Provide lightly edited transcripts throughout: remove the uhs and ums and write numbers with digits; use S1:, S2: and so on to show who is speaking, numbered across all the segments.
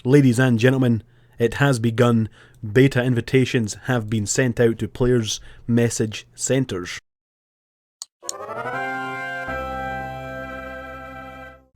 S1: Ladies and gentlemen, it has begun. Beta invitations have been sent out to players' message centres.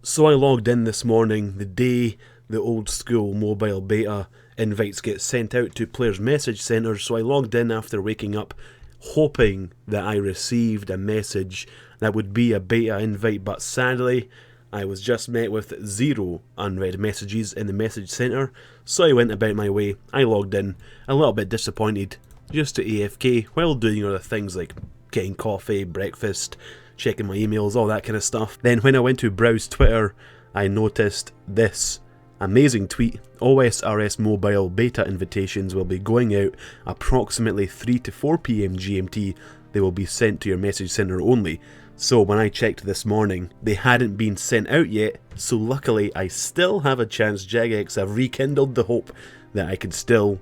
S1: So I logged in this morning, the day the old school mobile beta invites get sent out to players' message centres. So I logged in after waking up, hoping that I received a message that would be a beta invite, but sadly I was just met with 0 unread messages in the message centre. So I went about my way. I logged in, a little bit disappointed, just to AFK while doing other things like getting coffee, breakfast, checking my emails, all that kind of stuff. Then when I went to browse Twitter, I noticed this amazing tweet: OSRS mobile beta invitations will be going out approximately 3 to 4 PM GMT. They will be sent to your message centre only. So when I checked this morning, they hadn't been sent out yet, so luckily I still have a chance. Jagex have rekindled the hope that I could still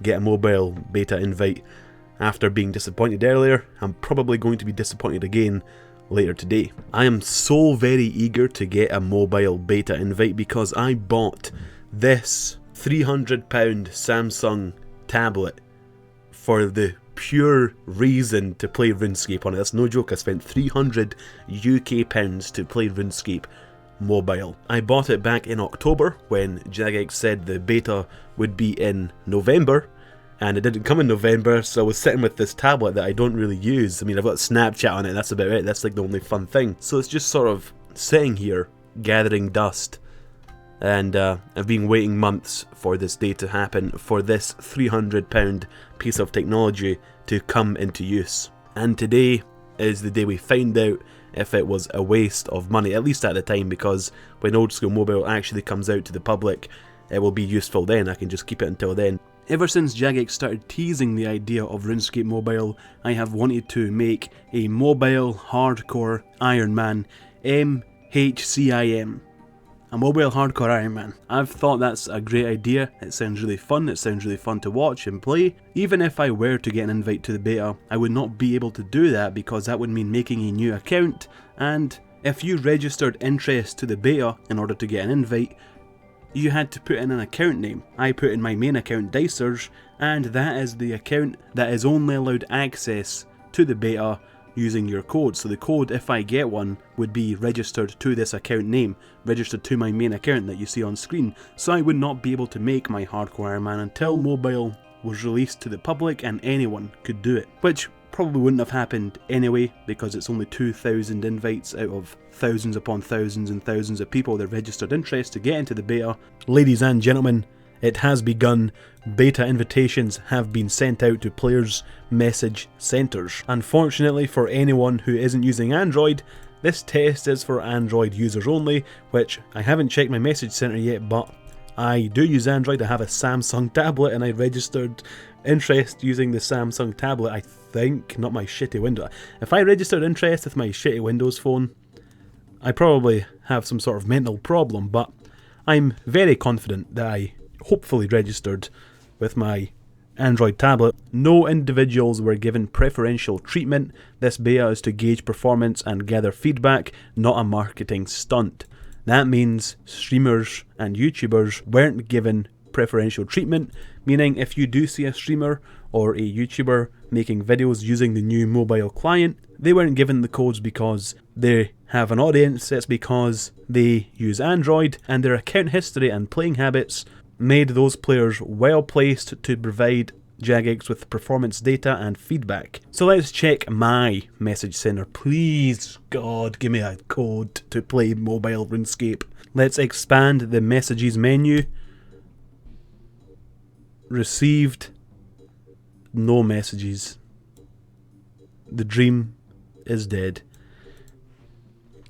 S1: get a mobile beta invite. After being disappointed earlier, I'm probably going to be disappointed again later today. I am so very eager to get a mobile beta invite because I bought this £300 Samsung tablet for the pure reason to play RuneScape on it. That's no joke. I spent £300 UK to play RuneScape mobile. I bought it back in October when Jagex said the beta would be in November, and it didn't come in November, so I was sitting with this tablet that I don't really use. I mean, I've got Snapchat on it, that's about it. That's like the only fun thing. So it's just sort of sitting here, gathering dust. And I've been waiting months for this day to happen, for this £300 piece of technology to come into use. And today is the day we find out if it was a waste of money, at least at the time, because when Old School Mobile actually comes out to the public, it will be useful then. I can just keep it until then. Ever since Jagex started teasing the idea of RuneScape Mobile, I have wanted to make a mobile hardcore Iron Man, MHCIM. A mobile hardcore Iron Man. I've thought that's a great idea. It sounds really fun. It sounds really fun to watch and play. Even if I were to get an invite to the beta, I would not be able to do that because that would mean making a new account, and if you registered interest to the beta in order to get an invite, you had to put in an account name. I put in my main account, Dicers, and that is the account that is only allowed access to the beta using your code. So the code, if I get one, would be registered to this account name, registered to my main account that you see on screen. So I would not be able to make my Hardcore Iron Man until mobile was released to the public and anyone could do it. Which probably wouldn't have happened anyway, because it's only 2,000 invites out of thousands upon thousands and thousands of people that registered interest to get into the beta. Ladies and gentlemen, it has begun. Beta invitations have been sent out to players' message centres. Unfortunately for anyone who isn't using Android, this test is for Android users only, which I haven't checked my message centre yet, but I do use Android. I have a Samsung tablet and I registered interest using the Samsung tablet, I think, not my shitty Windows. If I registered interest with my shitty Windows phone, I probably have some sort of mental problem, but I'm very confident that I hopefully registered with my Android tablet. No individuals were given preferential treatment. This beta is to gauge performance and gather feedback, not a marketing stunt. That means streamers and YouTubers weren't given preferential treatment, meaning if you do see a streamer or a YouTuber making videos using the new mobile client, they weren't given the codes because they have an audience. It's because they use Android and their account history and playing habits made those players well placed to provide Jagex with performance data and feedback. So let's check my message center. Please, God, give me a code to play mobile RuneScape. Let's expand the messages menu. Received. No messages. The dream is dead.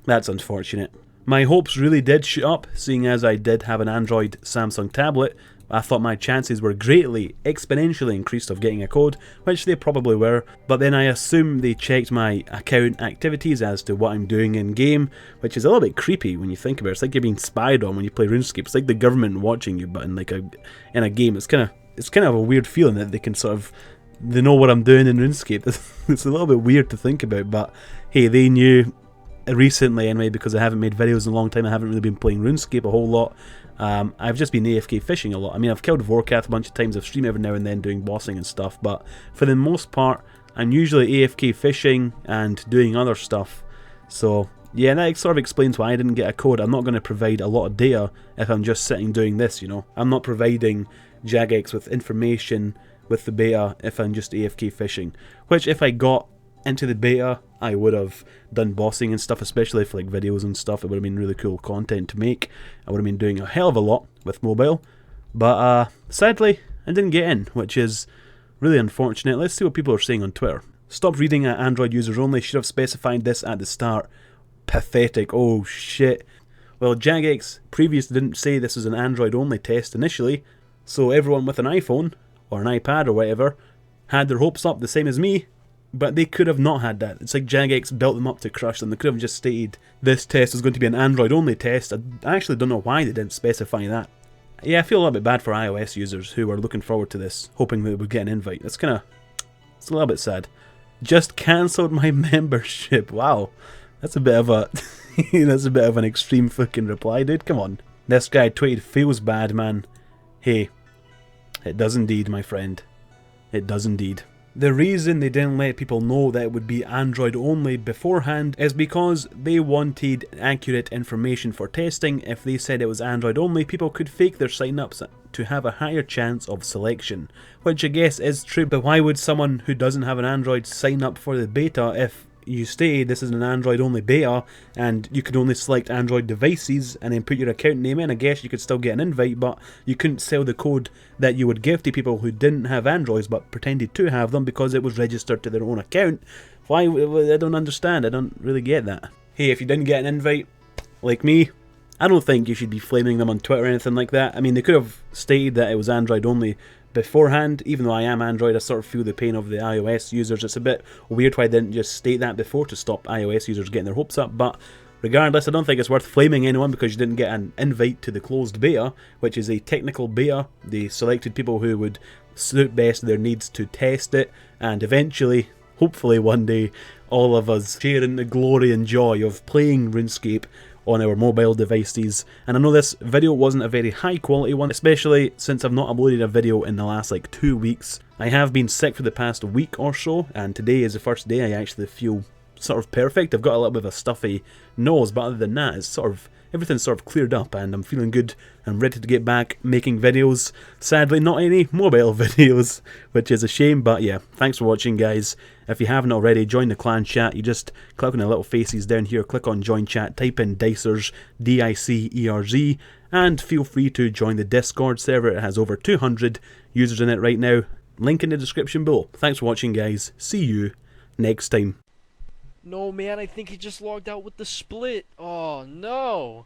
S1: That's unfortunate. My hopes really did shoot up, seeing as I did have an Android Samsung tablet. I thought my chances were greatly, exponentially increased of getting a code, which they probably were, but then I assume they checked my account activities as to what I'm doing in game, which is a little bit creepy when you think about it. It's like you're being spied on when you play RuneScape. It's like the government watching you, but in a game. It's kind of a weird feeling that they can they know what I'm doing in RuneScape. It's a little bit weird to think about, but hey, they knew recently anyway, because I haven't made videos in a long time. I haven't really been playing RuneScape a whole lot. I've just been AFK fishing a lot. I mean, I've killed Vorkath a bunch of times. I've streamed every now and then doing bossing and stuff, but for the most part, I'm usually AFK fishing and doing other stuff. So yeah, that sort of explains why I didn't get a code. I'm not going to provide a lot of data if I'm just sitting doing this, you know. I'm not providing Jagex with information with the beta if I'm just AFK fishing. Which, if I got into the beta, I would have done bossing and stuff, especially for like videos and stuff. It would have been really cool content to make. I would have been doing a hell of a lot with mobile. But sadly, I didn't get in, which is really unfortunate. Let's see what people are saying on Twitter. Stop reading at Android users only. Should have specified this at the start. Pathetic. Oh shit. Well, Jagex previously didn't say this was an Android only test initially, so everyone with an iPhone or an iPad or whatever had their hopes up the same as me, but they could have not had that. It's like Jagex built them up to crush them. They could have just stated this test is going to be an Android only test. I actually don't know why they didn't specify that. Yeah, I feel a little bit bad for iOS users who are looking forward to this, hoping they would get an invite. It's a little bit sad. Just cancelled my membership. Wow. That's a bit of a that's a bit of an extreme fucking reply, dude. Come on. This guy tweeted, feels bad, man. Hey, it does indeed, my friend. It does indeed. The reason they didn't let people know that it would be Android only beforehand is because they wanted accurate information for testing. If they said it was Android only, people could fake their sign-ups to have a higher chance of selection. Which I guess is true, but why would someone who doesn't have an Android sign up for the beta if you say this is an Android only beta and you could only select Android devices and then put your account name in? I guess you could still get an invite, but you couldn't sell the code that you would give to people who didn't have Androids but pretended to have them because it was registered to their own account. Why? I don't understand. I don't really get that. Hey, if you didn't get an invite, like me, I don't think you should be flaming them on Twitter or anything like that. I mean, they could have stated that it was Android only beforehand. Even though I am Android, I sort of feel the pain of the iOS users. It's a bit weird why they didn't just state that before to stop iOS users getting their hopes up, but regardless, I don't think it's worth flaming anyone because you didn't get an invite to the closed beta, which is a technical beta. They selected people who would suit best their needs to test it, and eventually, hopefully one day, all of us share in the glory and joy of playing RuneScape on our mobile devices. And I know this video wasn't a very high quality one, especially since I've not uploaded a video in the last like 2 weeks. I have been sick for the past week or so, and today is the first day I actually feel sort of perfect. I've got a little bit of a stuffy nose, but other than that, it's sort of everything's sort of cleared up and I'm feeling good. I'm ready to get back making videos. Sadly, not any mobile videos, which is a shame, but yeah, thanks for watching, guys. If you haven't already, join the clan chat. You just click on the little faces down here, click on join chat, type in Dicers, D-I-C-E-R-Z, and feel free to join the Discord server. It has over 200 users in it right now. Link in the description below. Thanks for watching, guys. See you next time.
S2: No, man, I think he just logged out with the split. Oh, no.